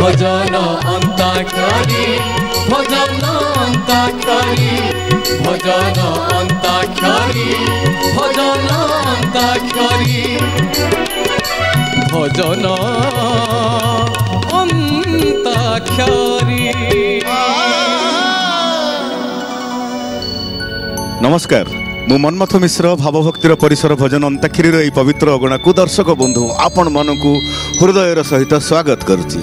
भजन अंताक्षरी भजन अंताक्षरी भजन अंताक्षरी भजन अंताक्षरी भजन अंताक्षरी। नमस्कार, मु मनमथ मिश्र भावभक्तिर परिसर भजन अंताक्षरी यही पवित्र अगणा को दर्शक बंधु आपण मानकु हृदयर सहित स्वागत करुच्ची।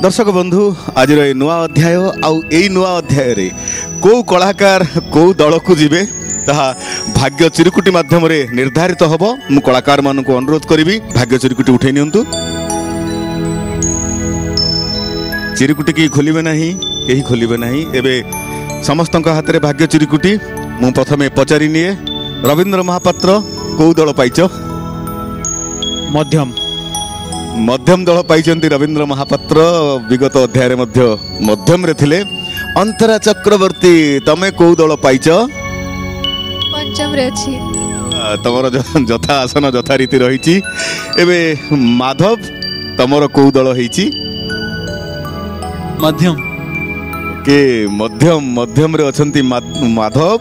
दर्शक बंधु आज नुआ अध्याय आउ नुआ अध्याय रे कौ कलाकार कौ दल को जीवे ताहा भाग्य चिरुकुटी माध्यम रे निर्धारित हब। मु कलाकार मानकु अनुरोध करिवि भाग्य चिरुकुटी उठै नियंतु। चिरुकुटी की खोलिबे नाही, केही खोलिबे नाही। एबे समस्तक हाथ रे भाग्य चिरुकुटी। मु प्रथमे पचारि निए, रवींद्र महापात्र कौ दल पाइछ? मध्यम मध्यम दल पाइछन्ति रवींद्र महापात्र। विगत अध्याय मध्य मध्यम रे थिले। अंतरा चक्रवर्ती तमे कौ दल पाइछ? पंचम रे अछि। तमर जथा आसन जथा रीति रहिछि। एबे माधव तमर कौ दल हेछि? मध्यम के मध्यम मध्यम रे अछन्ति माधव।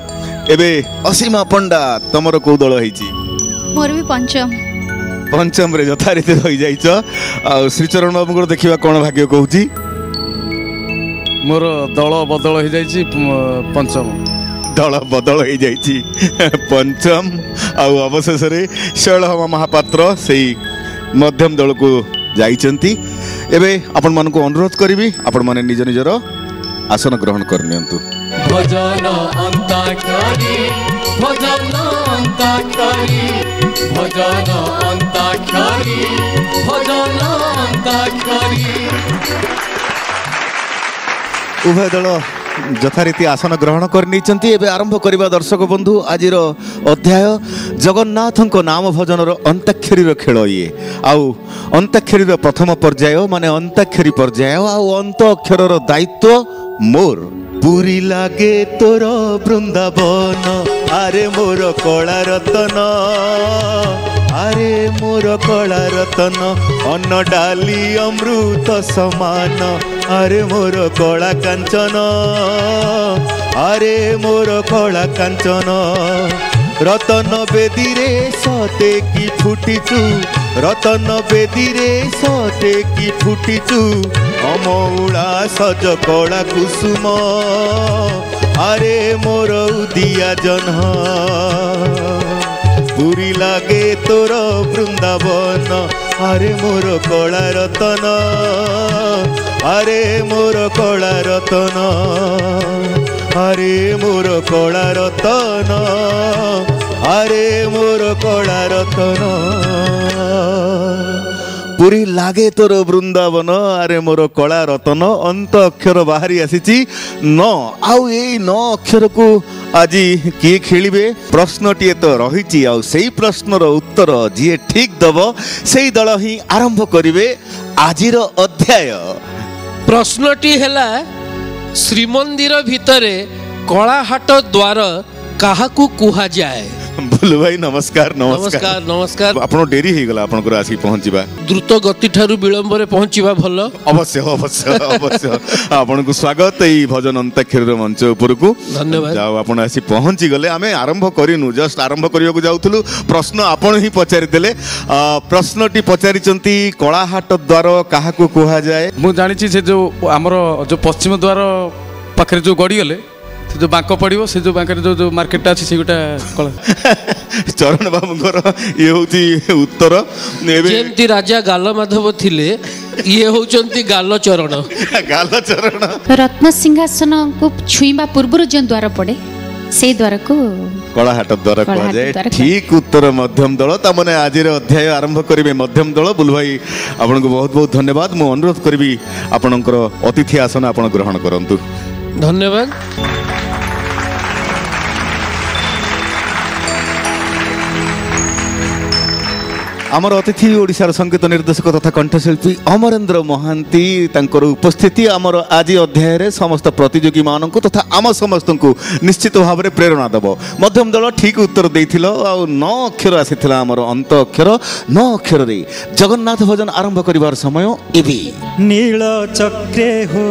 एबे असीमा पंडा तमर कौ दल हेछि? मोर भी पंचम। पंचम रे यथा रीति रही जाइछ। आ श्रीचरण बाबू को देखिबा कोन भाग्य कहूची? मोर दल बदल हो जाइछि पंचम। दल बदल हो जाइछि पंचम। आ अवशेष रे शैलहमा महापात्र सेही मध्यम दल को जाइछन्ति। एबे आपण मन को अनुरोध करिवि आपण माने निज निजर आसन ग्रहण करनियंतु। भजन अंताक्षरी भजन अंताक्षरी भजन अंताक्षरी भजन अंताक्षरी। उभय दल यथारीति आसन ग्रहण करनी। एबे आरंभ करबा दर्शक बंधु आजिर अध्याय जगन्नाथଙ୍କ नाम भजनर अंताक्षरीर खेल। ये आउ अंताक्षरीर प्रथम पर्याय माने अंताक्षरी पर्याय आउ अंत अक्षरर दायित्व मोर। पुरी लागे तोर वृंदावन आरे मोर कला रतन आरे मोर कला रतन अन्न डाली अमृत समान आरे मोर कला कांचन आरे मोर कला कांचन रतन बेदी रे सते की फुटिचु रतन बेदी रे सते की फुटिचु अमौला सज कला कुसुम आरे मोर उदिया जन्ह। पुरी लागे तोर वृंदावन आरे मोर कला रतन आरे मोर कला रतन आरे मोर कला रतन आरे मोर कला रतन। पुरी लागे तोर वृंदावन आरे मोर कला रतन अंत अक्षर बाहरी आसी न। आउ ए न अक्षर को आज किए खेलिबे प्रश्नटी तो रही। आउ सेही प्रश्नर उत्तर जी ठीक दब से दल ही आरंभ करिवे आजिर अध्याय। प्रश्नटी हैला श्रीमंदिर भितरे कलाहाट द्वार काहाकू कुहा जाए? बोलो भाई नमस्कार। नमस्कार नमस्कार। आपण डेरी हे गला आपण को आसी पहुंचीबा द्रुत गति ठारू विलंब रे पहुंचीबा भलो। अवश्य अवश्य अवश्य आपण को स्वागत एई भजन अंताक्षरी मंच ऊपर को। धन्यवाद। जाओ आपण आसी पहुंची गले। आमे आरंभ करिनु जस्ट आरंभ करियो को जाउथुलु। प्रश्न आपण ही पचारि देले। प्रश्नटी पचारिचंती कलाहाट द्वार काहाकू कुहा जाए? मु जानि छी से जो हमर जो पश्चिम द्वार पाखरे जो गडी गले से जो बांक पड़ो से जो बांकर जो मार्केट अच्छी से गोटा कला। चरण बाबूर ये होची उत्तर। जेमती राजा गाल माधव थिले ये होचंती गाल चरण। गाल चरण रत्न सिंहासन को छुईबा पूर्व जो द्वार पड़े से द्वार को कलाहाट द्वार कहा जाए। ठीक उत्तर मध्यम दल। तामने आज अध्याय आरंभ करेंगे मध्यम दल। बुल भाई आपन को बहुत बहुत धन्यवाद। मु अनुरोध करी आपणकर अतिथि आसन आपण ग्रहण करंतु। धन्यवाद। आमर अतिथि ओडिशार संगीत निर्देशक तथा कंठशिल्पी अमरेन्द्र महांती तांकर उपस्थिति आमर आज अध्याय रे समस्त प्रतियोगी मानक तथा आम समस्त को निश्चित भाव में प्रेरणा देव। मध्यम दल ठीक उत्तर देथिलो आ 9 अक्षर आसीथिला आमर अंत अक्षर 9 अक्षर रे जगन्नाथ भजन आरंभ करिवार समय एबी नील चक्रे हो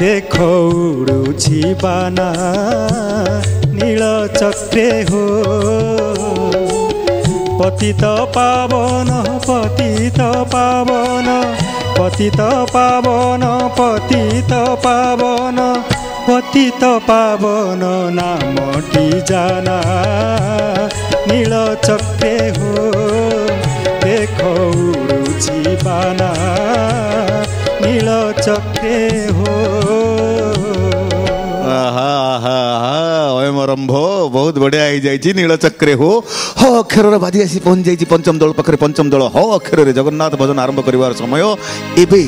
देखो उड़ुछि बाना नील चक्रे हो पतित पावन पतित पावन पतित पावन पतित पावन पतित पावन नामटी जाना नील चक्रे हो देखो उड़ुछि बाना नील चक्रे हो। आरंभ बहुत बढ़िया हो जाए नील चक्रे हो ह अक्षर बाजी आसी पहुंच जाए पंचम दल पाखे पंचम दल ह अक्षर जगन्नाथ भजन आरंभ करिवार समय एबे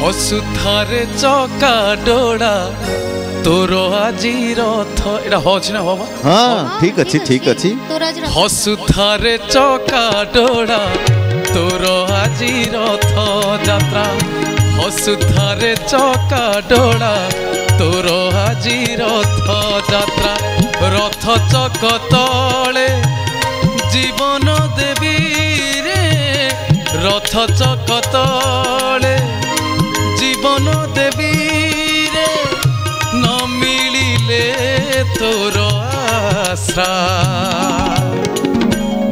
हसुथारे चका डोड़ा तोर आजी रथ एटा होछि ना बाबा हाँ ठीक अच्छी ठीक अच्छी हसुथारे चका डोड़ा तोर आजी रथ यात्रा हसुथारे चका डोड़ा तोर आजी रथ यात्रा रथ चक तले जीवन देवी रे रथ चक तले जीवन देवी रे न मिलिले तोर आश्रा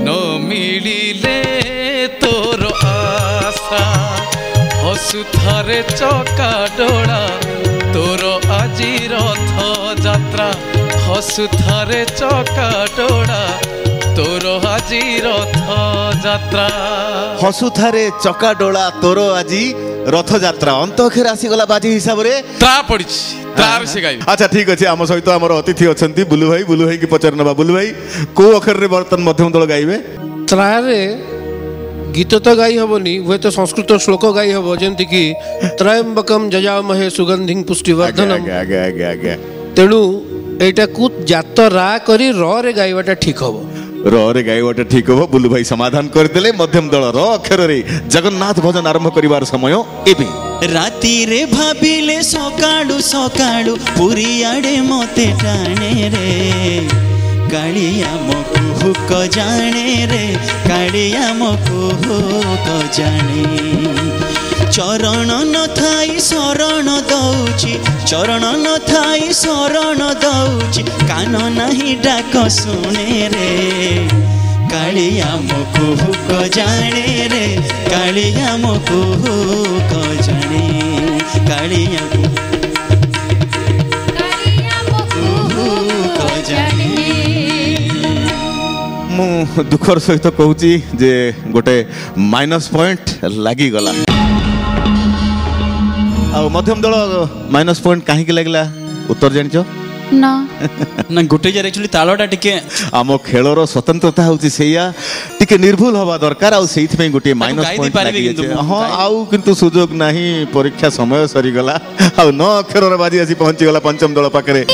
न मिलिले तोर आशा हसुथारे चका डोड़ा तोर आजी रथ यात्रा हसुथारे चका डोड़ा तोर आजी रथ यात्रा हसुथारे चका डोला तोर आजी रथ यात्रा अंत अक्षर आसीगला बाजी हिसाब रे त्रा पड़िछि त्रा से गाई। अच्छा ठीक अच्छे आम सहित आम अतिथि अच्छा बुलू भाई की पचार ना बुलू भाई को अक्षर रे बर्तन मध्यम दल गाइबे त्रारे गीत तो गाई हबनी हुए तो संस्कृत श्लोक गाई हब जेमति कि त्रयंबकम जजामहे सुगंधिं पुष्टिवर्धनम तेणु एटा कु जातरा करी र रे गाइबाटा ठीक हबो र रे गाइबाटा ठीक हबो बुलू भाई समाधान करदेले मध्यम दल र अक्षर रे जगन्नाथ भजन आरंभ करिवार समय एबे राती रे भाबिले सकाळु सकाळु पुरी आडे मते टाणे रे कालिया मो कुहुक जाने रे कालिया मो कुहुक जाने चरण न थाई शरण दौची चरण न थाई शरण दौची कान नहीं डाक सुने रे कालिया मो कुहुक जाने रे कालिया मो कुहुक जाने कालिया मु दुखर सहित कहूची जे गोटे माइनस पॉइंट लागी गला आ मध्यम दल माइनस पॉइंट काहे लागला उत्तर जानिचो ना ना गोटे जार एक्चुअली तालटा टिके आम खेलर स्वतंत्रता होची सेया टिके निर्भुल हवा दरकार आ सेइथ में गोटे माइनस पॉइंट लागी हां आउ किंतु सुजोग नाही परीक्षा समय सरी गला आ 9 अक्षर बाजी आसी पहुंची गला पंचम दल पाखरे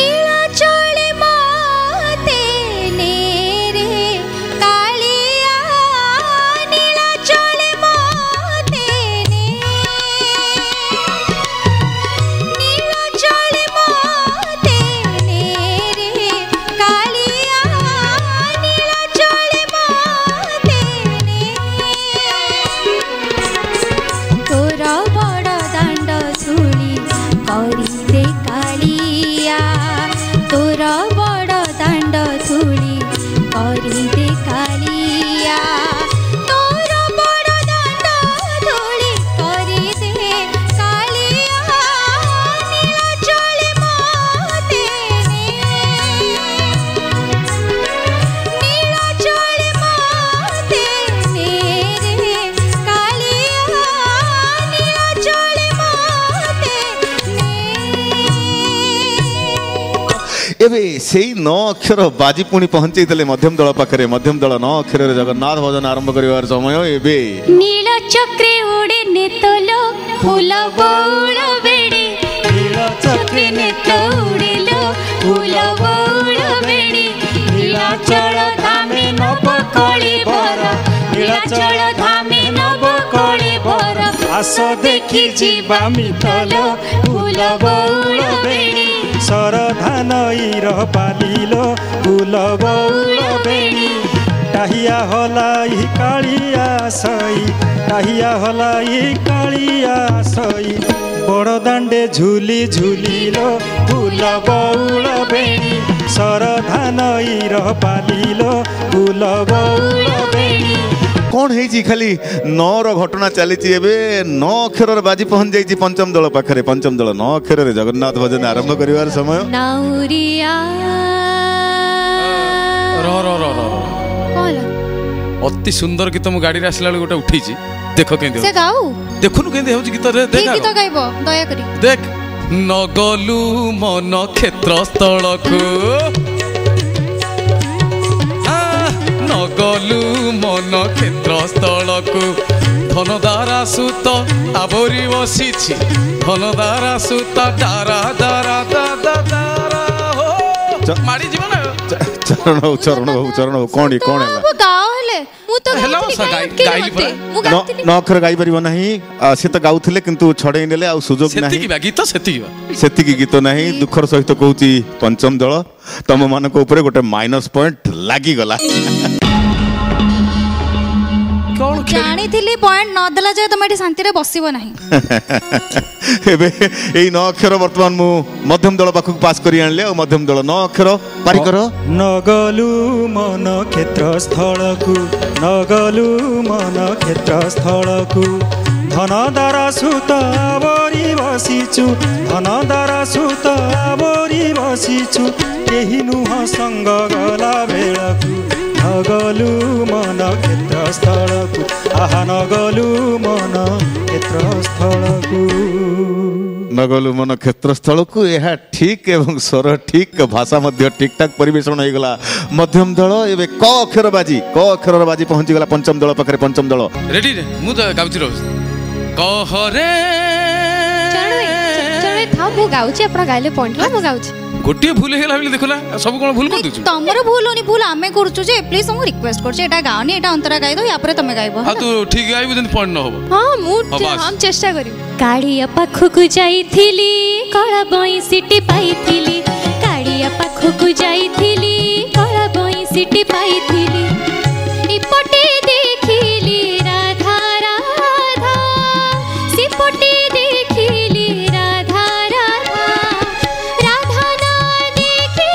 एबे सेई 9 अक्षर बाजी पुणी पहुंचे मध्यम दल पाखरे मध्यम दल 9 अक्षर जगन्नाथ भजन आरंभ करिवार समय एबे नील चक्रे उड़े नेतलो फूल बौल बेड़ी नील चक्रे नेत उड़ेलो फूल बौल बेड़ी नीलाचल धामे न पकड़ी भर नीला आस देखी जीवा मितल फूल बौल बेणी सरधान इर पालिलो फूल बौल बेणी टाहिया होला ई कालिया सई टाहिया होला ई कालिया सई बड़ दांडे झुली झुलिलो फूल बौल बेणी सरधान इर पालिलो फूल बौल बेणी कौन है खाली 9 घटना चली नौ अक्षर बाजी पहुंच जाइए पंचम दल पाखे पंचम दल 9 अक्षर जगन्नाथ भजन आरंभ कर समय अति सुंदर गीत मु गाड़ी आसला गोटे उठी देख के देखुनु के गीत गीत गाइबो दया करी देख नगलु मन क्षेत्र स्थल को नगलु मन क्षेत्र स्थल को धनदारा सुत आवरी बसी धनदारा सुत दारा दारा दादा दारा हो मारी जीवन चरण चरण कौन कौन है नौ अक्षर गाई पार ना सी तो गाँव किंतु छड़े ने सुजोग गीत गीत ना दुखर सहित कहूँ पंचम दल तुम मान गोटे माइनस पॉइंट लागिगला जानी थी पॉइंट न देला जाय तुम एठी शांति रे बसिबो नाही एबे एई 9 अक्षर वर्तमान मु मध्यम दल पाखु पास करी आनले और मध्यम दल 9 अक्षर पारी करो नगलु मन क्षेत्र स्थल को नगलु मन क्षेत्र स्थल को धनदारा सुत आवरी बसिछु धनदारा सुत आवरी बसिछु केही नुह संग गला बेळकु नगलु मन क्षेत्र स्थल को आहा नगलु मन क्षेत्र स्थल को नगलु मन क्षेत्र स्थल को यह ठीक एवं स्वर ठीक भाषा मध्य ठीक ठाक परिवेषण हो गला मध्यम दल एवं क अक्षर बाजी पहुंची गला पंचम दल पाखरे पंचम दल रेडी रे मु तो गाउची रहू कहरे चलो था मु गाउची अपना गाइले पॉइंट ला मु गाउची गोटे भूल हेला बोली देखला सब कोन भूल कर दछु तमरो भूल होनी भूल आमे करछु जे प्लीज हम रिक्वेस्ट करछु एटा गाउनी एटा अंतरा गाइ दो या पर तमे गाइबो हां तू ठीक गाइबो जन पॉइंट न होबो हां हम चेष्टा करियो काड़िया पाखकु जाईथिली कळा बई सिटी पाईथिली काड़िया पाखकु जाईथिली कळा बई सिटी पाईथिली इपटे देखिली राधा राधा सिपटे देखिली राधा राधा राधा ना देखी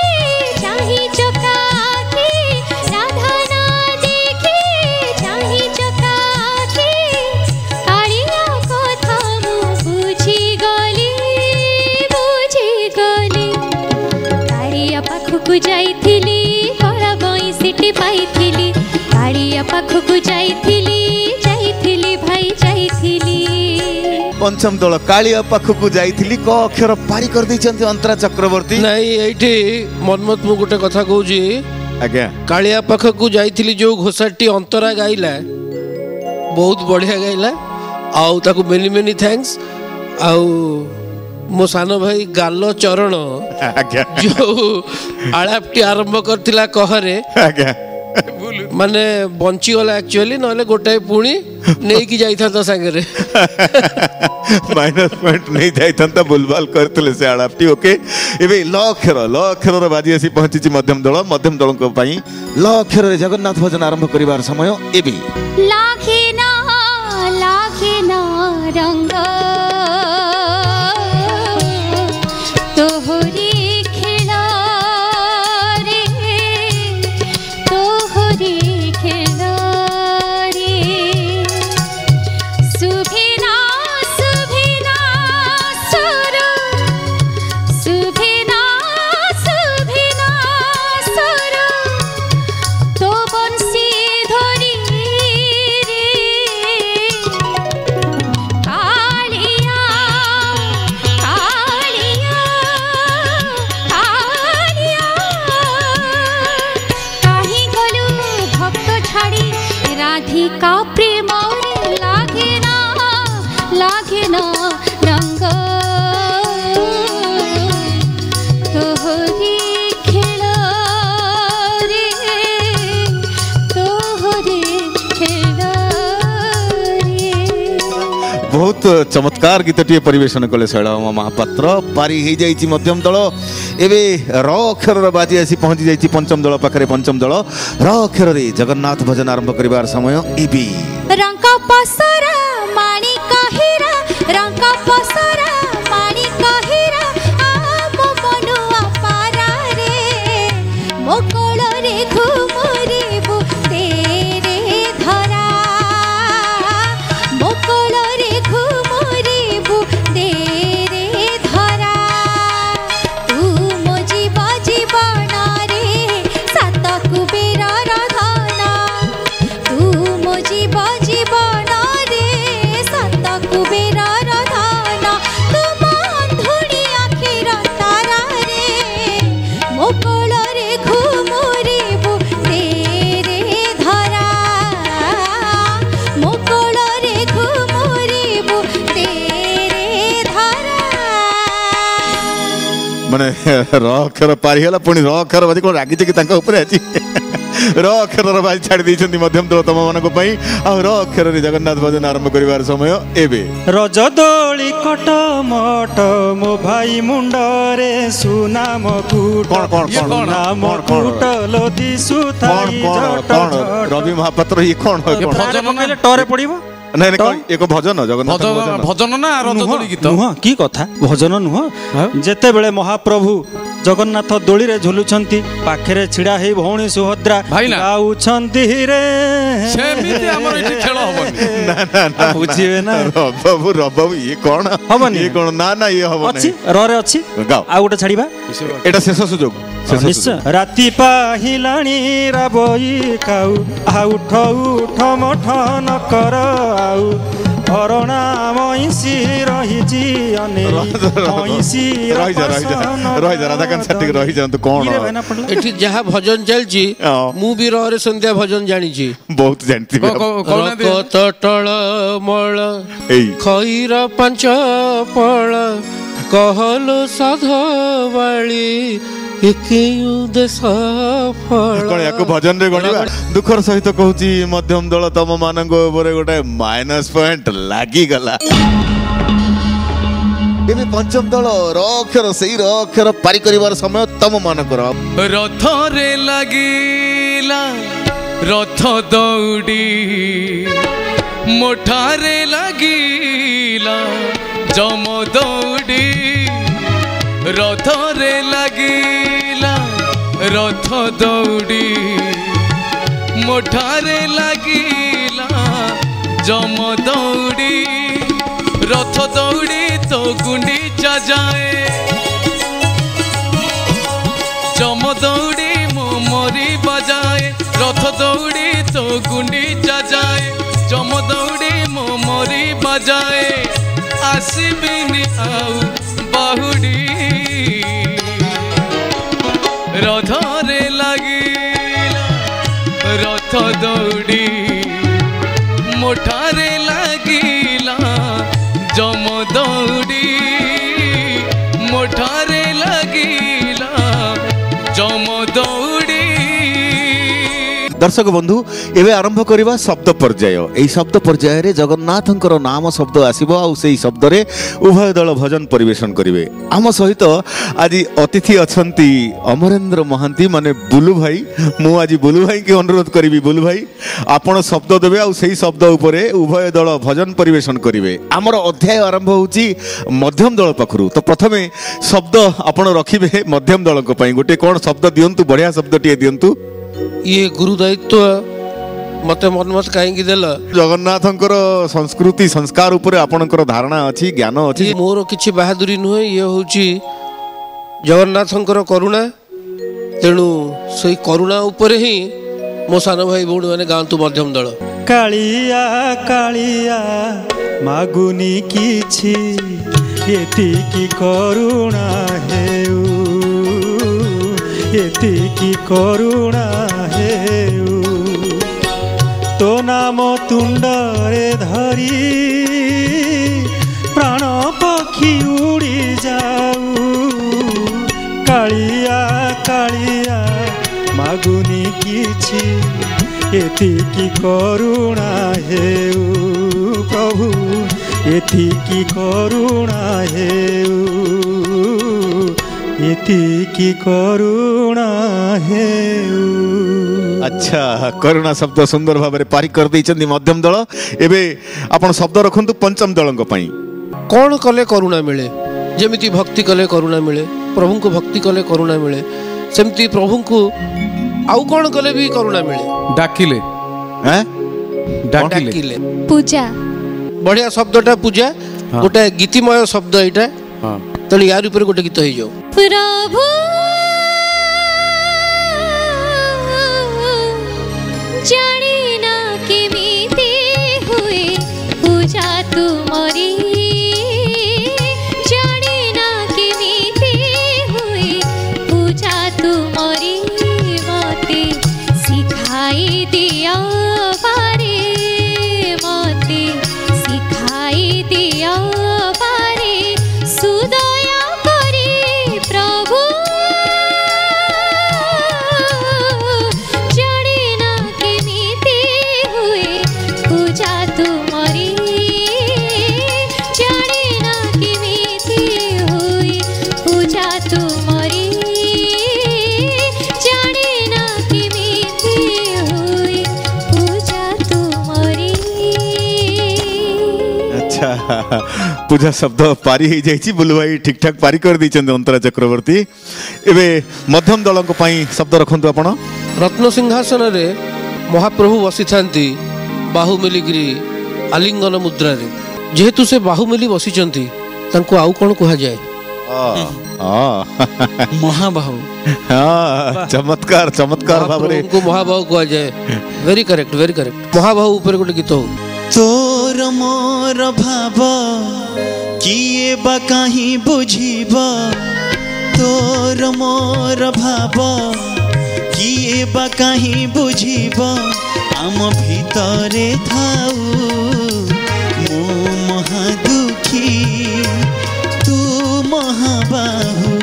चाही चकाकी राधा ना देखी चाही चकाकी कालिया कथा मु बुझी गली कालिया पाखकु जाईथिली कळा बई सिटी पाईथिली कालिया पाखकु जाईथिली भाई जाईथिली पंचम दल कालिया पाखकु जाईथिली क अक्षर पारी कर दैछन्ती अंतरा चक्रवर्ती नहीं एठी मनमत मु गोटे कथा कहूजी आज्ञा कालिया पाखकु जाईथिली जो घोषाटी अंतरा गाइला बहुत बढ़िया गाइला आउ ताकू मेनी मेनी थैंक्स आउ मो सानो भाई गालो चरण आज्ञा जो आलापटी आरंभ करथिला कहरे आज्ञा माने बंची गला एक्चुअली नले गोटाए पुणी नहीं की जाइथा तो संगे माइनस पॉइंट नहीं जाइथा बुलबाल करथिले से आलापटी ओके एबे ल अक्षर बाजी आसी पहुंची मध्यम दल को पई ल अक्षर जगन्नाथ भजन आरंभ करिवार समय एबे लाखिना रंग तोहरी खेला रे तोहरी खेला रे सुभिना सुभिना सुर सुभिना सुभिना सुर तो बंसी धरी रे कालिया कालिया कालिया काहे गलु भक्त छाड़ी राधिका प्रेम लागे ना रंग तोहरी खेला रे तोहरी खेला रे बहुत चमत्कार गीतटी परिवेशन कले शैलभामा महापात्र पारी हो जाइए मध्यम दल एवं र अक्षर बाजी आसी पहुंची जाइए पंचम दल पाखे पंचम दल र अक्षर जगन्नाथ भजन आरंभ कर समय एबी रंका पसरा माणी कहिरा रंका पसरा माणी कहिरा आमो मनुआ पारा रे मोकळ रे घुमरिबु तेरे धरा मोकळ रे घुमरिबु तेरे धरा तू मो जीव जीवन रे सात कुबेर रधना तू मो जीव जीवन रे सात कुबेर रधना तुम अंधुड़ी आखिर तारा रे मोकळ रे घुमरिबु तेरे धरा मोकळ रे घुमरिबु तेरे धरा माने र अक्षर पारिगला पुणी र अक्षर बाजी कौन रागी कि आज र अक्षर बाजी छाड़ी देइछन्ती मध्यम दल तम मानको पई आ र अक्षर जगन्नाथ भजन आरंभ करिवार समय एबे रज दोली कट मट मो भाई मुंडरे सुना मकुट सुना मकुट लोदी सुताई जट जट रवि महापात्र ये कौन भजन पहिले टरे पड़िबो नहीं नहीं एक भजन जगन्नाथ भजन भजन ना रजदोली गीत नुह की कथा भजन नुह जेते बेले महाप्रभु जगन्नाथ दोली रे झुलुछंती पाखरे छिड़ा हे भौणी सुभद्रा गाउछंती रे सेमिति हमर एठी खेल होबनी ना ना ना बुझिबे ना रबाबू ये कौन हबनी ये कौन ना ना ये हबनी अछि रे अछि गाओ आ गोटे छाड़ीबा एटा शेष सुजोग निश्चय राति पाहिलाणी राबई खाऊ आ उठ उठ मठ न कर आउ अरणा मईसी रहिजी अने मईसी रही जा राधाकांत साटिक रही जा तो कौन एठी जहा भजन चलची मु भी रे संध्या भजन जानी छी बहुत जानती रकत टळ मळ खैर पंच पळ कहलो साधवाळी कौन या भजन रे गणिबा दुखर सहित कहूची मध्यम दल तम मानक ऊपर गोटे माइनस पॉइंट लागी गला एबे पंचम दल र अक्षर सही र अक्षर पारी करिवार समय तम मानक रथ रे लागिला रथ दौड़ी मोठारे लागिला जम दौड़ी रथ रे लागिला रथ दौड़ी मोठारे लागिला जम दौड़ी रथ दौड़ी तो गुंडीचा जाए जम दौड़ी मो मरी बजाए रथ दौड़ी तो गुंडीचा जाए जम दौड़ी मो मरी बजाए आसबिनी आउ बाहुड़ी रथरे लागिला रथ दौड़ी मोठारे लागिला जम दौड़ी मोठारे लागिला जम दौड़ी दर्शक बंधु एवं आरंभ करवा शब्द पर्याय यही शब्द पर्याय रे जगन्नाथंकर नाम शब्द आसीबो आ सेही शब्द रे उभय दल भजन परिवेशन करिवे आम सहित आज अतिथि अछंती अमरेंद्र महांती माने बुलु भाई मु आज बुलु भाई के अनुरोध करिवि बुलु भाई आपण शब्द देबे आ सेही शब्द उपरे उभय दल भजन परिवेशन करिवे हमर अध्याय आरंभ होउची मध्यम दल पखरु तो प्रथमे शब्द आपण रखिबे मध्यम दल को पई गोटे कोन शब्द दियंतु बढ़िया शब्द टिए दियंतु ये गुरु दायित्व मते मन मत कहीं देल जगन्नाथंकर संस्कृति संस्कार ऊपर आपनकर धारणा अछि ज्ञान अछि मोर किछि बहादुरी नुहे ये होची जगन्नाथंकर करुणा तेणु सही करुणा ऊपर ही मो सान भाई भौणी माने गांतु मध्यम दल कालिया कालिया मागुनी किछि एतिकी करुणा हेउ एतिकी करुणा हेउ तो नाम तुंडरे धरी प्राण पक्षी उड़ी जाऊ कालिया कालिया मागुनी किछि एतिकी करुणा हेउ प्रभु ଏତିକି କରୁଣା ହେଉ, ଏତିକି କରୁଣା ହେଉ। अच्छा करुणा शब्द सुंदर भाव में पारिक कर देइछन्ती मध्यम दल। एबे आपण शब्द रखंतु पंचम दलंक पई। कौन कले करुणा मिले? जेमिति भक्ति कले करुणा मिले, प्रभु को भक्ति कले करुणा मिले, सेमती प्रभु को आउ कौन कले भी करुणा मिले। डाकिले हैं डाकिले पूजा। बढ़िया शब्दटा पूजा। गोटे गीतिमय शब्द एटा। तने यार ऊपर गोटे गीत हो जाओ। प्रभु जानी ना केमिति हुए पूजा तुमरी, जानी ना केमिति हुए पूजा तुमरी, मते सिखाई दिया बारे, मते सिखाई दिया बारे, सुदया करी प्रभु जानी ना केमिति हुए पूजा तुमरी, जानी ना केमिति हुए पूजा तुमरी, जानी ना केमिति हुए पूजा तुमरी। अच्छा पूजा शब्द पारी हो जाइछि। बुलु भाई ठीक ठाक पारी कर देइछन्ती अंतरा चक्रवर्ती। एबे मध्यम दलंक पई शब्द रखंतु आपण। रत्न सिंहासन रे महाप्रभु बसी थांती बाहुमेलिगिरी आलिंगन मुद्रा रे। जेहेतु से बाहुमेली बसी चंती तांको आउ कोन कहा जाए? महाबाहु। चमत्कार चमत्कार भाव रे उनको महाबाहु कहा जाए। Very correct very correct. महाबाहु ऊपर गोटे गीत हो। तोर मोर भाव किए बा कहीं बुझीब, तोर मोर भाव किए बा कहीं बुझीब, आम भितरे थाऊ मो महादुखी, तू महाबाहु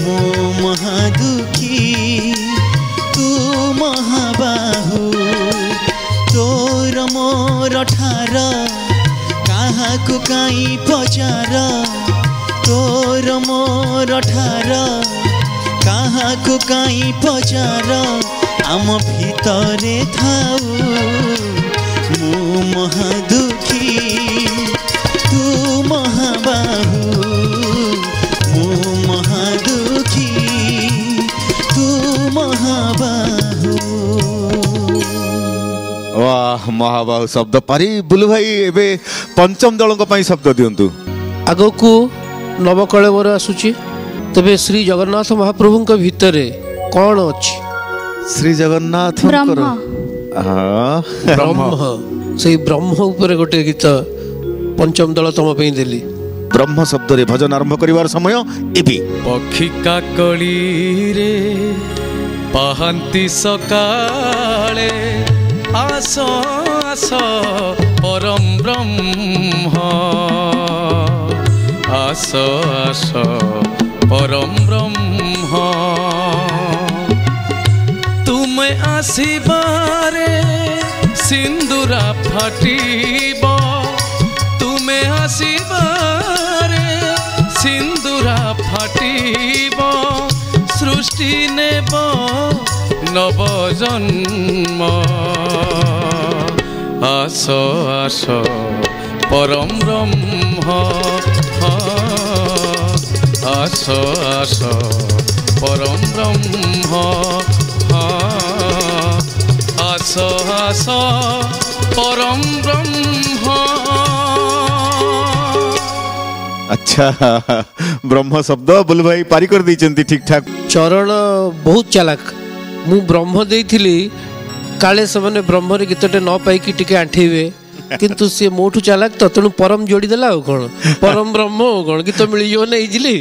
मो महादुखी, तू महाबाहु। तोर मोर ठार काहाकु काई पचार, तोर मोर ठार काहाकु काई पचार, आम भितरे थाऊ मो महादुखी, तू महाबाहु मो महादुखी, तू महाबाहु। वाह महाबाहु शब्द पारी। बुलु भाई एबे पंचम दलंक पई शब्द दियंतु। आगो को नवकलेवर आसुची, तबे श्री जगन्नाथ महाप्रभु के भितरे कौन अछि? श्री जगन्नाथ ब्रह्म। ब्रह्म। से ब्रह्म ऊपर गोटे गीत पंचम दल तम पे देली। ब्रह्म शब्द रे भजन आरंभ करिवार समय एबी। पक्षी काकली रे पाहंती सकाळे, आस आस परम ब्रह्म, आस आस परम ब्रह्म। तुमे आसीबारे सिंदूरा फाटिब, तुमे आसीबारे सिंदूरा फाटिब, सृष्टि नेब नव जन्म, आस आस परम ब्रह्म, आस आस परम ब्रह्म, आस आस परम ब्रह्म। अच्छा ब्रह्म शब्द बुलु भाई पारी कर देइछन्ती ठीक ठाक। चरण बहुत चालाक। मु ब्रह्म देइथिली काले से ब्रह्म रे गीतटे न पाइकी टिके आंठेबे, किंतु से मोठू चालाक तो तेणु परम जोड़ी देला और कौन परम ब्रह्म कौन गीत मिलियो ना इजिली।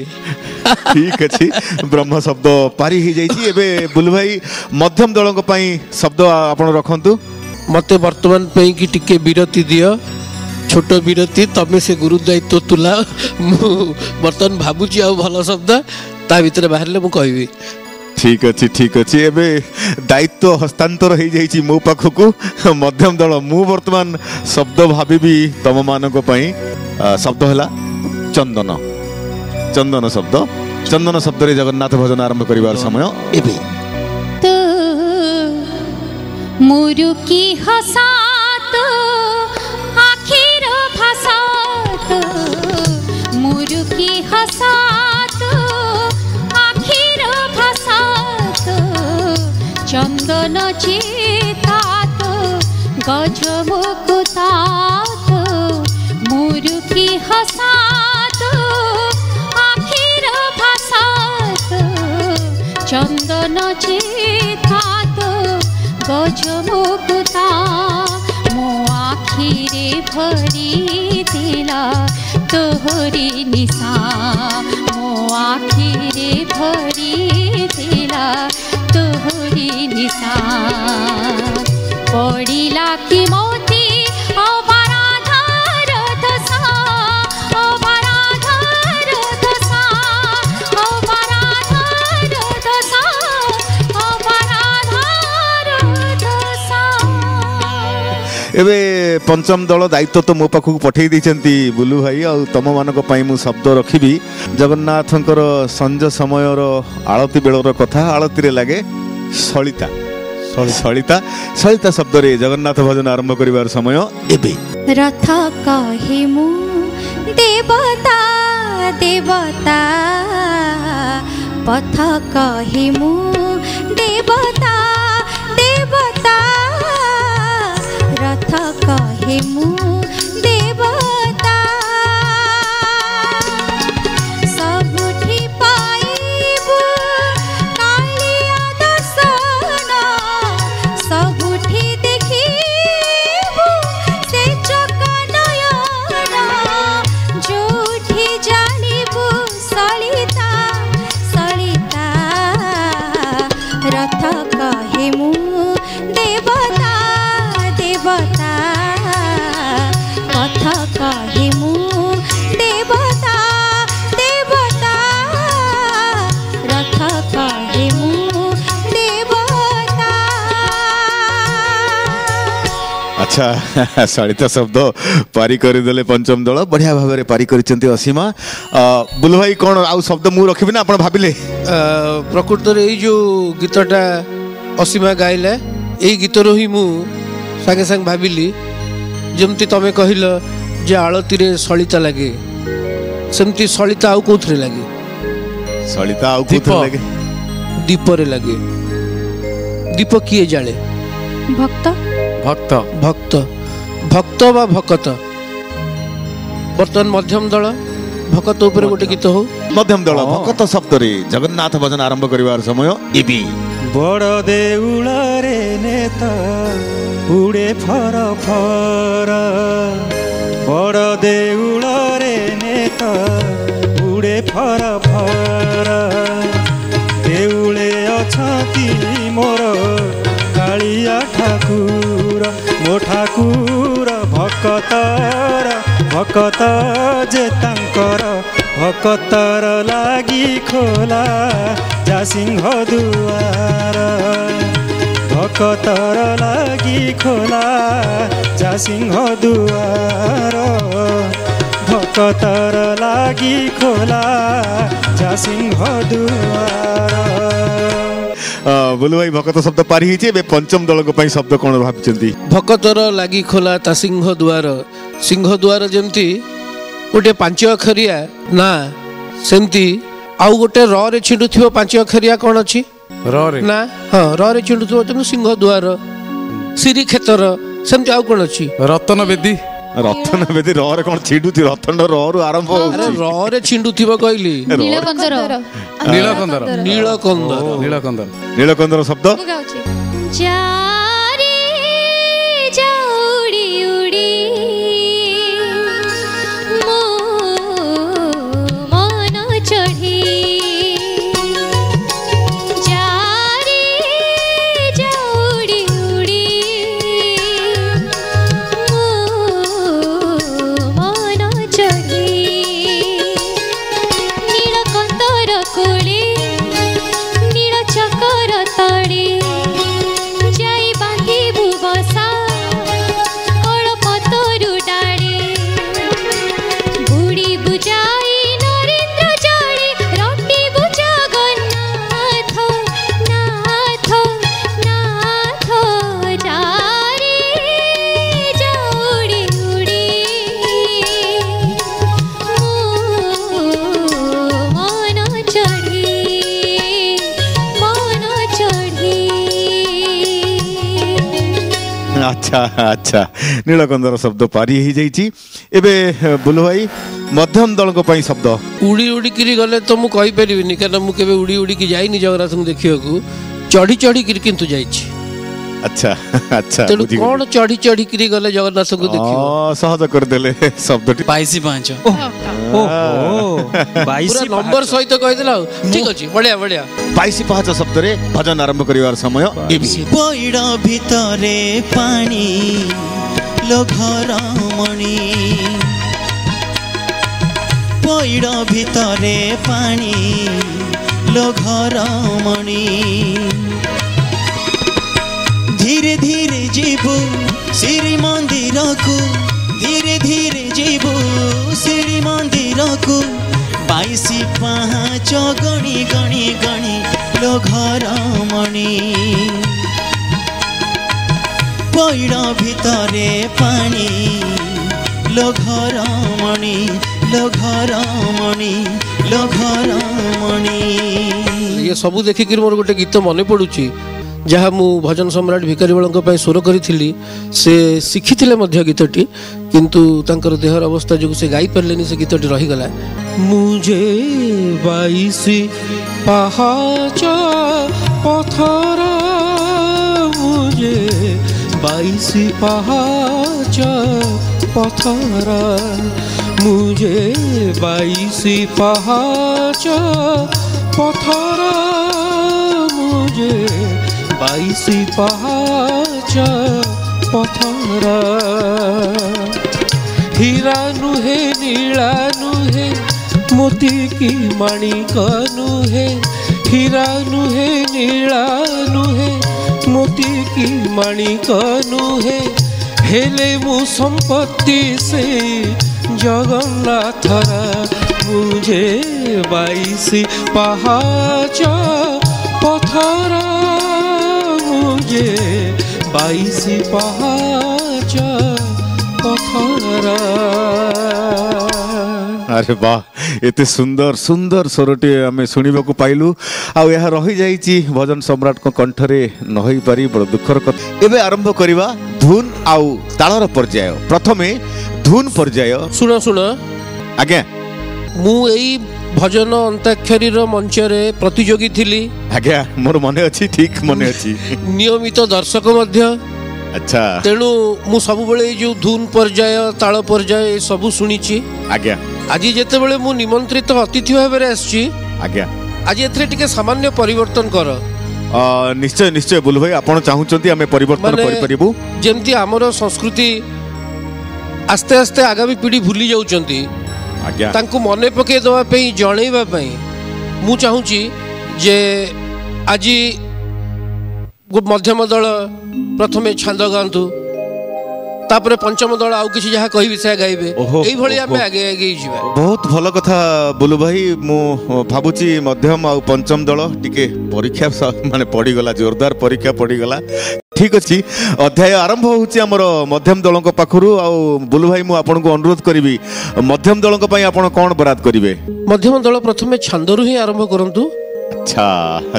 ठीक अच्छी ब्रह्म शब्द पारी ही जाइछि। एबे बुलु भाई मध्यम दलंक पई शब्द आपण रखंतु। मते वर्तमान पई की टिके विरति दियो, छोट विरति, तमे से गुरु दायित्व तुला। मु वर्तमान भाबुची आ भल शब्द ता भितर बाहरले मु कहबी। ठीक अच्छी एबे दायित्व हस्तांतर हो जाइए मो पाखक मध्यम दल मु वर्तमान शब्द भावी तम मानक शब्द है चंदन चंदन शब्द रे जगन्नाथ भजन आरंभ करिवार समय एबे तो मुरुकी हसात आखिर भासात मुरुकी हसात आखिर भासात चंदन चेतात गजमुकुतात मुरुकी हसात आखिर भासात चंदन चेतात गजमुकुता मो आखिरे भरी दिला तोहरी निशा मो आखिरे भरी दिला तोहरी निशा पड़िला कि मोती अवराधार दशा अवराधार दशा अवराधार दशा अवराधार दशा एबे पंचम दल दायित्व तो मो पाखक पठे देइचंती बुलू भाई आ तम मानक पई मु शब्द रखिबी जगन्नाथंकर संज समयर आळती बेलर कथा आळती रे लागे सलिता सलिता सलिता शब्द रे जगन्नाथ भजन आरंभ करिवार समय एबे रथ कहि मु देवता देवता पथ कहि मु देवता देवता रथ कहि मु देवता सबुठी पाइबु कालिया दर्शन सबुठी देखिबु से चका नयन जोठी जानिबु सलिता सलिता रथ कहि मु देवता देवता पथ कहि मु देवता देवता रथ कहि मु देवता अच्छा सलिता शब्द पारी करदेले पंचम दल बढ़िया भाव में पारी करिसेंती असीमा बुलू भाई कौन आउ शब्द मु रखिबी ना आपण भाबिले प्रकृत रे जो गीतटा असीमा गाइले एई गीतरो ही मु सागे संग भाबिली जमती तमे कहिल जे आळती रे सलिता लागे सेमती सलिता आउ कोथरे लागे सलिता आउ कोथरे लागे दीप रे लागे दीप किए जाळे भक्त भक्त भक्त भक्त बा भकत बर्तमान मध्यम दल भकत ऊपर गोटे गीत हो मध्यम दल भकत शब्द रे जगन्नाथ भजन आरंभ करिवार समय एबी बड़ देउल रे नेता उड़े फर फर बड़ देउल रे नेता उड़े फर फर देउले अछती मोर कालिया ठाकुर मो ठाकुर भकतर भकत जे तांकर भकतर लागी खोला जा सिंह दुआर भकतर लागी खोला जा सिंह दुआर भकतर लागी खोला जा सिंह दुआर बोलो भाई भकत शब्द पारी हिचे बे पंचम दल को पई शब्द कोन भाबचंती भकतर लागी खोला ता सिंह द्वार जेमती गोटे पांच अक्षरिया ना सेमती आउ गोटे र रे छिंडुथिबो पांच अक्षरिया कोन अछि र रे ना हां र रे छिंडुथिबो तेनु सिंह द्वार श्री क्षेत्र सेमती आउ कोन अछि रतन बेदी र रे कोन छिंडुथि रतन र रु आरंभ हो अरे र रे छिंडुथिबो कहली नीलकंदर नीलकंदर नीलकंदर नीलकंदर नीलकंदर शब्द जारे जाउडी उडी मो मन चढ़ी जारे जाउडी उडी मो मन चढ़ी नीलकंदर कोले नील चक अच्छा अच्छा नीलकंदर शब्द पारी ही जाइए एबे बुलु भाई मध्यम दल को पई शब्द उड़ी उड़ी किरी गले तो मु कहि परिबिनी कारण मु केबे उड़ी उड़ी की जाइनी जगन्नाथ को देखियो चढ़ी चढ़ी किरी किंतु जाइछि अच्छा अच्छा तेणु कौन चढ़ी चढ़ी किरी गले जगन्नाथ को देखियो सहज कर देले शब्दटी 22 पूरा नंबर सहित कहि देला ठीक अछि बढ़िया बढ़िया 22 शब्द रे भजन आरंभ करिवार समय पइड भितरे पानी लो घर मणि पइड भितरे पानी लो घर मणि धीरे धीरे जीवु श्री मंदिर को धीरे धीरे जीवु श्री मंदिर को 22 पाँच गणी गणी गणी लो घर मणि पइड भितरे पानी लो घर मणि लो घर मणि लो घर मणि ये सब देखिक मोर गोटे गीत मन पड़ुची जहाँ मु भजन सम्राट भिखारी बल स्वर करी से शिखी मध्य गीतटी किंतु तांकर देहर अवस्था जो से गाई पारे से गीतटी रहीगला मुझे 22 पहाच पथर मुझे 22 पहाच पथर मुझे 22 पहाच पथर मुझे 22 पहाच पथर हीरा नुहे नीला नुहे मोती की माणिक नुहे हीरा नुहे नीला नुहे मोती की माणिक नुहे हेले मु संपत्ति से जगन्नाथरा मुझे 22 पहाच पथर मुझे 22 पहाच पथर अरे वाह एते सुंदर सुंदर स्वरटी आम शुणा पाइलु आ रही जाइए भजन सम्राट को कंठरे नई पारी बड़ दुखर कथा एबे आरंभ करिबा धुन आउ तालर पर्याय प्रथमे धुन पर्याय सुन सुन आज्ञा मु एई भजन अंताक्षरी मंच रे प्रतियोगी थिली आज्ञा मोर मने अछि ठीक मने अछि नियमित दर्शक मध्य अच्छा तेणु मु सब बेले जो धुन पर्याय ताल पर्याय सब सुनिछि आज्ञा आज जेते बेले मु निमंत्रित अतिथि भाव में आछि आज्ञा आज एथरे टिके सामान्य परिवर्तन कर निश्चय निश्चय बोल भाई आपण चाहूचंती हमें परिवर्तन करि परिबु जेमती हमर संस्कृति आस्ते आस्ते आगामी पीढ़ी भूली जाउचंती आज्ञा तांको मने पके दवा पे जणैबा पे मु चाहूची जे आज मध्यम दल प्रथमे छांद गांतु तापर पंचम दल आउ किछि जहा कहि विषय गाइबे एई भली हमें आगे आगे जीवा बहुत भल कथा बोलू भाई मु भाबुची मध्यम आउ पंचम दल टिके परीक्षा माने पड़ी गला जोरदार परीक्षा पड़ी गला ठीक अछि अध्याय आरंभ होउची हमर मध्यम दल को पाखरु आउ बोलू भाई मु आपन को अनुरोध करिवि मध्यम दल को पई आपन कोन बराद करिवे मध्यम दल प्रथमे छंदरु ही आरंभ करंतु अच्छा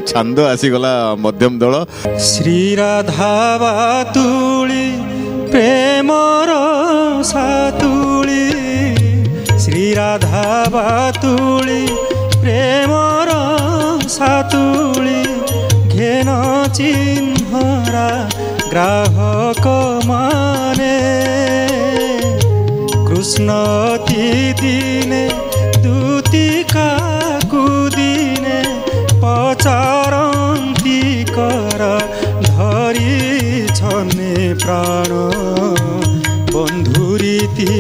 छंद आसी गला मध्यम दल श्री राधा बातुली प्रेमर सातुली श्री राधा बातुली प्रेमर सातुली घेन चिन्हरा ग्राहक माने कृष्ण दिने दूतिका कुदिने पचारंती कर धरी छने प्राण बंधुरीति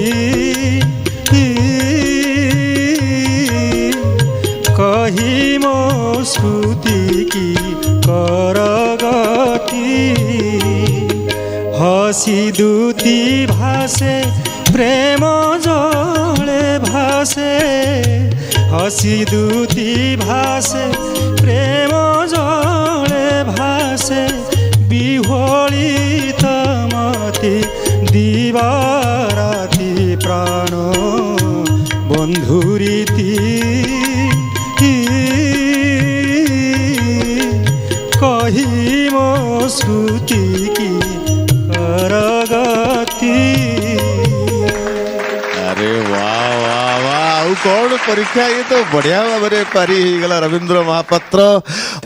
कही मो श्रुति की करगति हसी दूती भासे प्रेम जले भासे हसी दूती भासे प्रेम जले भासे बिहोली तमती दिवाराती प्राण बंधुरीति कही मो श्रुति की कर अरे वाह वाह वाह कौन परीक्षा ये तो बढ़िया भाव में पारी गला रवींद्र महापात्र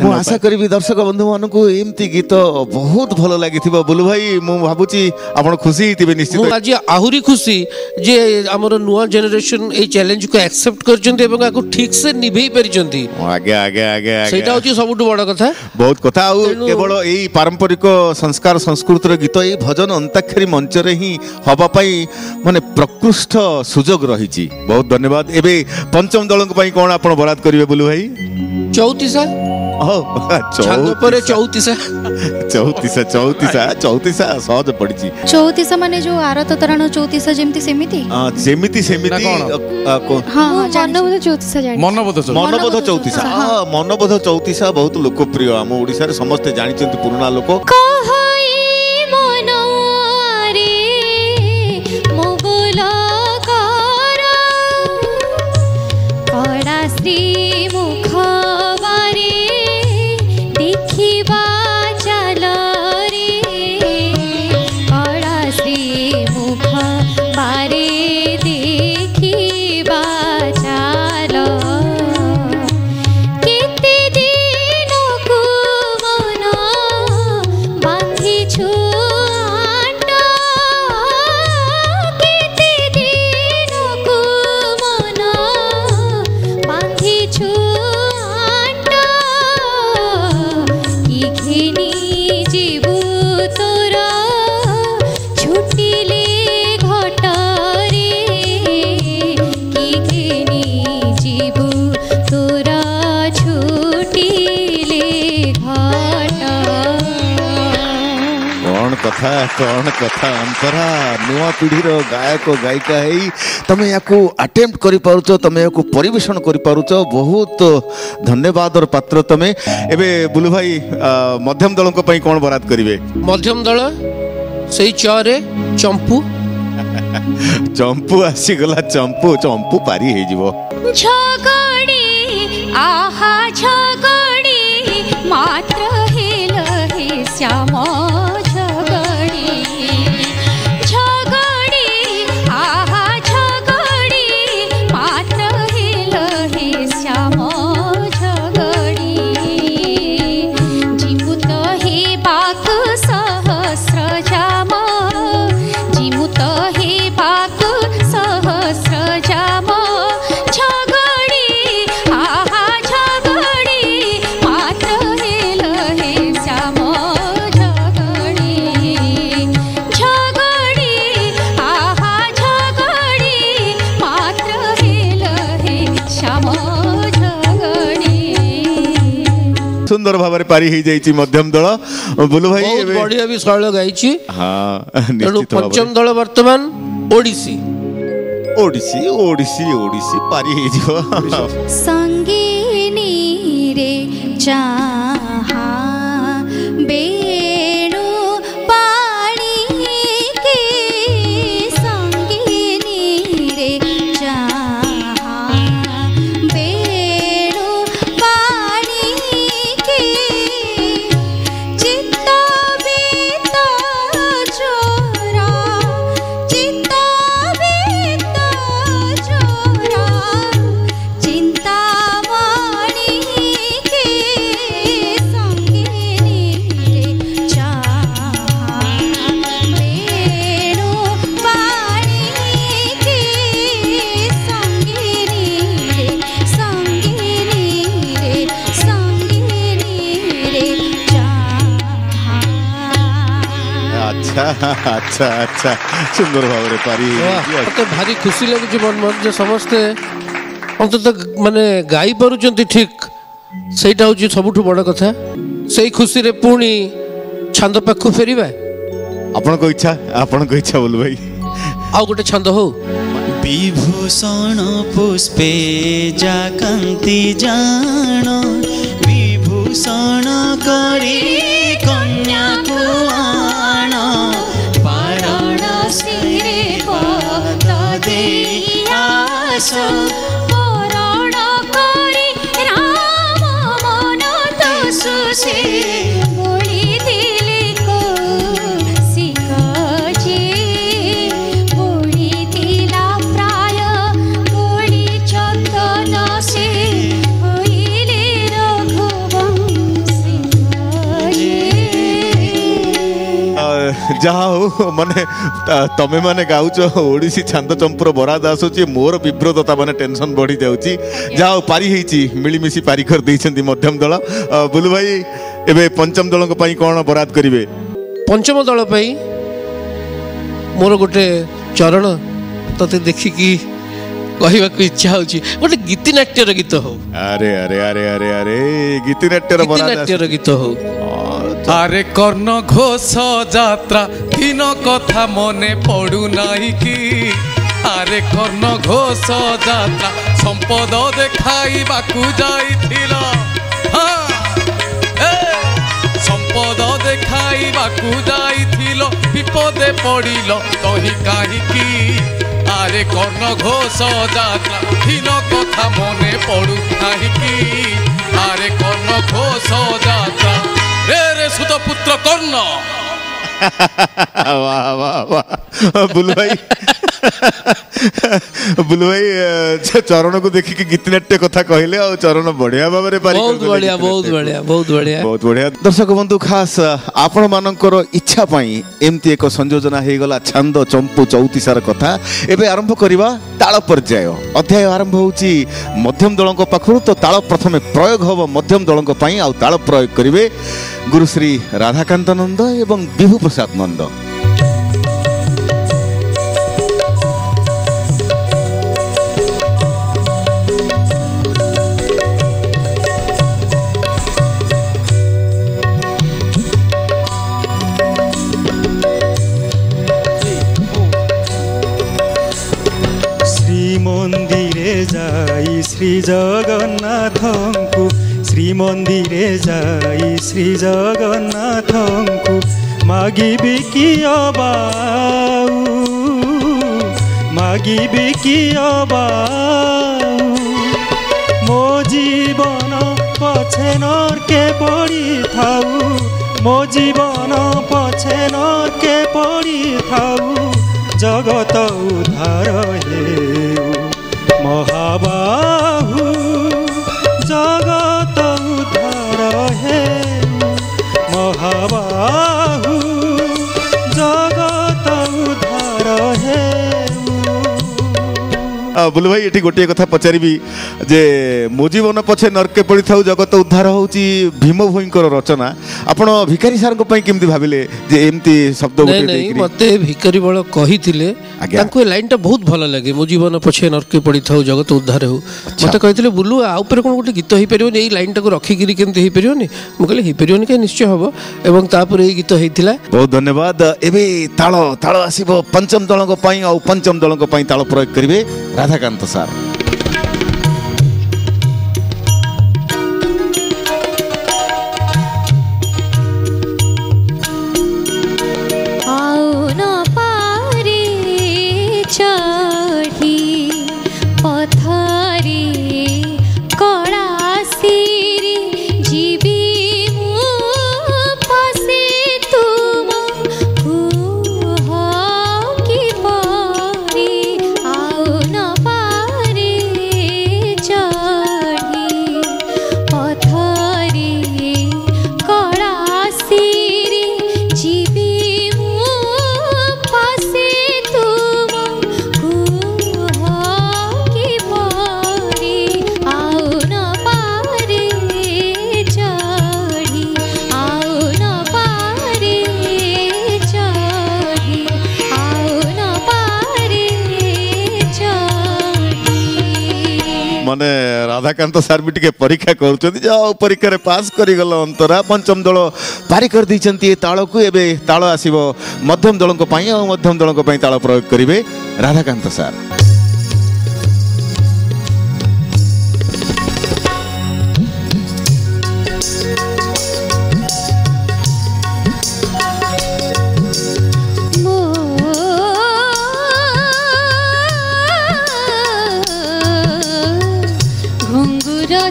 मु आशा करी दर्शक बंधु मान को एमती गीत बहुत भल लगी बुलु भाई मु भाबुची आपण खुशी थिबे निश्चित आज आहुरी खुशी जे हमर नुवा जनरेशन ए चैलेंज को एक्सेप्ट करचंती एवं आको ठीक से निभेई परिचंती आगे आगे आगे सेटा होची सबुटु बड़ कथा बहुत कथा केवल एई पारंपरिक संस्कार संस्कृतिर गीत एई भजन अंताक्षरी मंच रे ही हबा पई माने प्रकृष्ट सुजोग रही। बहुत धन्यवाद। एबे पंचम दल कौन आप बराद करेंगे बोलू भाई? चौतीसा चौतीसा सहज पड़ी चौतीसा माने जो आरत तराण चौतीसा जेमती सेमिति सेमिति सेमिति मनबोध चौतीसा मनबोध चौतीसा बहुत लोकप्रिय आम ओडिसा रे समस्त जानि पुराना लोक कौन कथा अंतरा नुआ पीढ़ी गायक गायिका है तमे याकू अटेम्प्ट करि पारुछ तमे याकू परिवेषण करि पारुछ बहुत धन्यवाद और पात्र तमे। एबे बुलु भाई मध्यम दल को पई कोन बरात करिवे? मध्यम दल सेई चरे चंपू चंपू आसी गला चंपू चंपू पारी हे जीवो झगड़ी आहा झगड़ी मात्र हेल हे श्याम सुंदर भाव में पारी हो मध्यम दल बुलु भाई बहुत बढ़िया भी शैल गाई। हाँ पंचम दल वर्तमान ओडिसी ओडिसी ओडिसी ओडिसी पारी हो संगीनी रे चाहा बेणु पानी के संगीनी रे चाहा बेणु पानी के चित्त बीत चोरा चित्त बीत चोरा चिंता मणि के संगीनी रे चाहा बेणु पानी के संगीनी रे चाहा। अच्छा अच्छा अच्छा सुंदर भाव में पारी मत भारी खुशी लगे मन मन जो समस्ते अंतत माने गाई पारुचंती ठीक सेटा होची सबुठु बड़ कथा। सेई खुशी रे पुणी छंद पाखु फेरिबा आपन को इच्छा बोलू भाई आउ गोटे छंद हो विभूषण पुष्पे जाकांति जान विभूषण करी कन्या को आण पारण सिरे पद दे आस परण करी राम मन तसु से बोली दिले को सिकजे ଯାହା ହଉ ମାନେ ତମେ ମାନେ ଗାଉଛ ଓଡ଼ିଶୀ ଛାନ୍ଦ ଚମ୍ପୁର ବରାଦ ଆସୁଛି ମୋର ବିବ୍ରତତା ମାନେ ଟେନସନ ବଢି ଯାଉଛି। ଯାହା ହଉ ପାରି ହେଇଛି ମିଳିମିଶି ପାରି କରିଦେଇଛନ୍ତି ମଧ୍ୟମ ଦଳ। ବୁଲୁ ଭାଇ ଏବେ ପଞ୍ଚମ ଦଳଙ୍କ ପାଇଁ କ'ଣ ବରାଦ କରିବେ? ପଞ୍ଚମ ଦଳ ପାଇଁ ମୋର ଗୋଟେ ଚରଣ ତତେ ଦେଖିକି କହିବାକୁ ଇଚ୍ଛା ହଉଛି ଗୋଟେ ଗୀତିନାଟ୍ୟର ଗୀତ ହଉ। ଆରେ ଆରେ ଆରେ ଆରେ ଆରେ ଗୀତିନାଟ୍ୟର ଗୀତ ହଉ। আরে কর্ণ ঘোষ যাত্রা দিন কথা মনে পড়ু নাই কি? আরে কর্ণ ঘোষ যাত্রা সম্পদ দেখাইবাকু যাইছিল, সম্পদ দেখাইবাকু যাইছিল, বিপদে পড়িল তহি কাহিকি? আরে কর্ণ ঘোষ যাত্রা দিন কথা মনে পড়ু নাই কি? আরে কর্ণ ঘোষ যাত্রা রে রে সুত পুত্র কর্ণ। वाह वाह वाह बुलू भाई बुलू भाई चरण को देखिए गीतनाट्य कथा कहले और चरण बढ़िया भाव में बहुत बढ़िया बहुत बढ़िया बहुत बढ़िया बहुत बढ़िया। दर्शक बंधु खास आपण मानकर इच्छा पाई एमती एक संयोजना हो गला छंद चंपू चौतीसार कथा। एबे आरंभ करवा ताल पर्याय अध्याय आरंभ होची मध्यम दलक पाखरु। तो ताल प्रथमे प्रयोग हब मध्यम दलक पई आ ताल प्रयोग करिवे गुरुश्री राधाकांत नंद एवं विभू प्रसाद नंद। শ্রীমন্দিরে যাই শ্রী জগন্নাথଙ୍କୁ শ্রীমন্দিরে যাই শ্রী জগন্নাথଙ୍କୁ মাগিবি কি অবাউ মাগিবি কি অবাউ ମୋ ଜୀବନ ପଛେ ନର୍କେ ପଡ଼ିଥାଉ ମୋ ଜୀବନ ପଛେ ନର୍କେ ପଡ଼ିଥାଉ ଜଗତ ଉଦ୍ଧାର ହେଉ ମହାବାହୁ ଜଗତ ଉଦ୍ଧାର ହେଉ ମହାବାହୁ ଜଗତ ଉଦ୍ଧାର ହେଉ। बुलू भाई ये गोटे कथा पचारि जे मो जीवन पछे नरके पड़ी था जगत उद्धार होची भीम भोईंकर रचना। आपण भिखारी सार केमती भाविले जे एमती शब्द गोटे नहीं मते भिखारी बळ कहिथिले तांको लाइन टा बहुत भल लागे मो जीवन पछे नरके पड़ी था जगत उद्धार हो। मते कहिथिले बुलू आ ऊपर कोन गोटे गीत हेई परियोनी एई लाइन टा को रखी गिरी केमती हेई परियोनी मु कहले हेई परियोनी के निश्चय हबो एवं तापर एई गीत हेइथिला। बहुत धन्यवाद। एबे ताळ ताळ आसीबो पंचम दलक पई आ पंचम दलक पई ताळ प्रयोग करिवे राधाकांत सार। माने राधाकांत सार भी टिके परीक्षा करूछन्ती जाओ परीक्षा रे पास करी गल अंतरा पंचम दल पारी कर दैछन्ती ताळ को एबे ताळ आसीबो मध्यम दलक पई आ मध्यम दलक पई ताळ प्रयोग करिवे राधाकांत सार।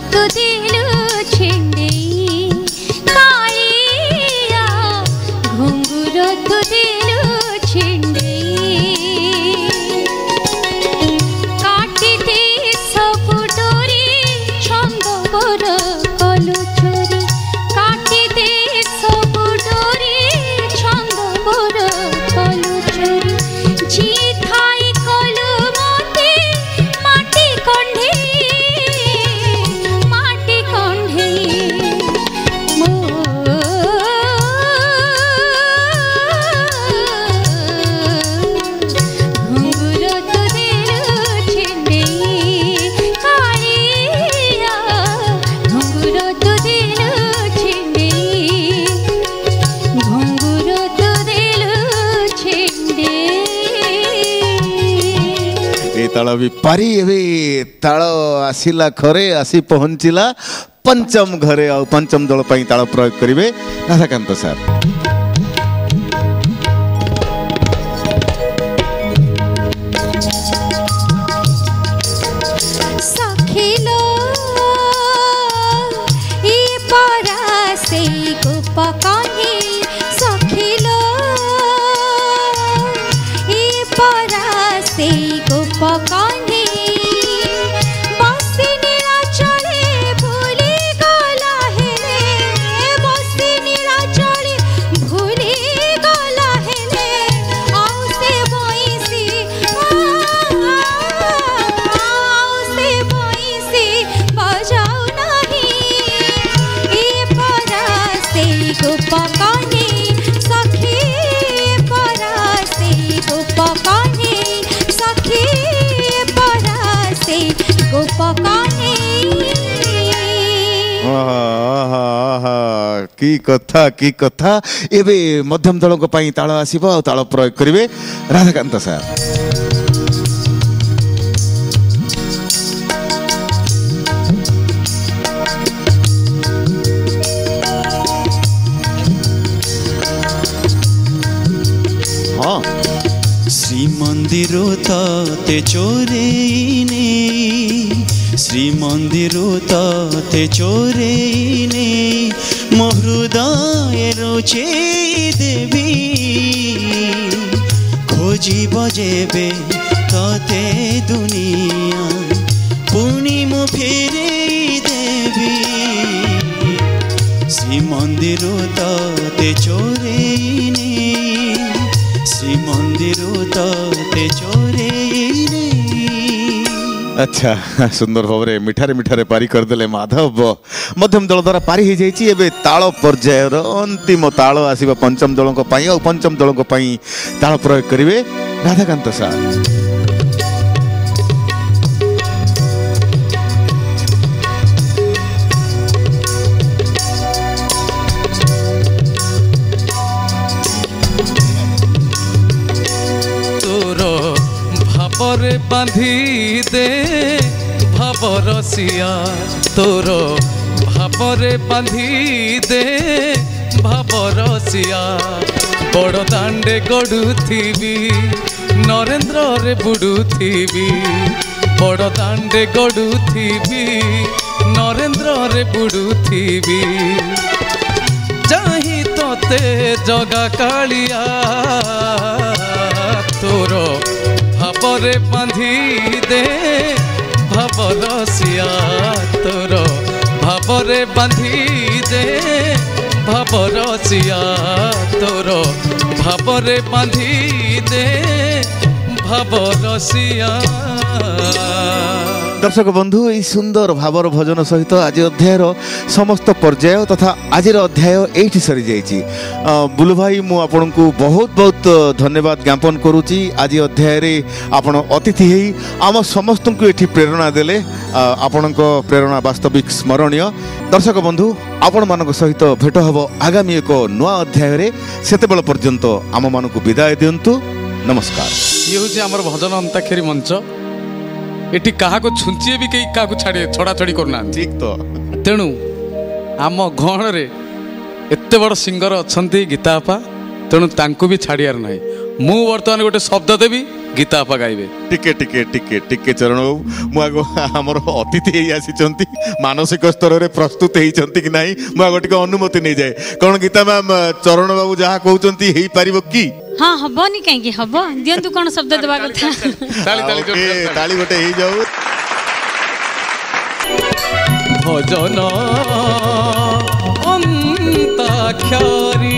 तो दिल छिंदे कालिया घुंगुर तो दिल छिंदे ताल भी पारी एबे ताल आसिला घरे आसी पहुंचिला पंचम घरे आ पंचम दल पई ताल प्रयोग करिवे राधाकांत सर। सखिलो ई परासे गोपकानी सखिलो ई परासे गोपकानी की कथा एबे मध्यम दल को पई ताल आसीबो आ ताल प्रयोग करिवे राधाकांत सर। हाँ श्रीमंदिर ते चोरेने श्रीमंदिर ते चोरेने मो हृदय रोचे देवी खोजी बजेबे तते दुनिया पुणी मु फेरे देवी श्रीमंदिर ते चोरेने श्रीमंदिर ते चोरेने। अच्छा सुंदर भाव में मिठारे मिठारे पारी करदेले माधव मध्यम दल द्वारा पारी हो जाइए। एबे ताल पर्यायर अंतिम ताल आसीबा पंचम दल को पई और पंचम दल को पई ताल प्रयोग करिवे राधाकांत सर। भावरे बांधी दे भावरसिया तोर भावरे बांधी दे भावरसिया बड़ दांडे गड़ुथी नरेंद्र रे बुड़ुथी बड़ दांडे गड़ुथी नरेंद्र रे बुड़ुथी चाही तोते जगा कालिया तोर भावरे बांधी दे भावरसिया तोर भावरे बांधी दे भावरसिया तोर भावरे बांधी दे भावरसिया। दर्शक बंधु यही सुंदर भावर भजन सहित आज अध्यायर समस्त पर्याय तथा आज अध्याय ये सरी जाइए। बुलु भाई मु आपन को बहुत बहुत धन्यवाद ज्ञापन करुच्ची। आज अध्याय आपण अतिथि ही आम समस्त को ये प्रेरणा देले आपण प्रेरणा वास्तविक स्मरणीय। दर्शक बंधु आपण मान सहित भेट हम आगामी एक नुआ अध्याय सेते बेल पर्यंत आम मान को विदाय दिंतु। नमस्कार। ये हूँ आम भजन अंताक्षरी मंच एटी क्या छुंचे भी कहीं क्या छाड़े छड़ा छड़ी करना ठीक तो तेणु आम गहण रे एते बड़ सिंगर अच्छा गीतापा तेणु तांकु भी छाड़ियार ना मु बर्तमान गोटे शब्द देवी गीतापा गाइबे टिके टिके टिके टिके चरण बाबू आमर अतिथि आसी मानसिक स्तर में प्रस्तुत होती कि नहीं मुझे टिके अनुमति नहीं जाए कौन गीता मैम चरण बाबू जहाँ कहते हो पार कि हाँ हबनी कहीं हम दिंतु कौन शब्द देवा कथा ताली गोटे हो जाऊ भजन अंताक्षरी।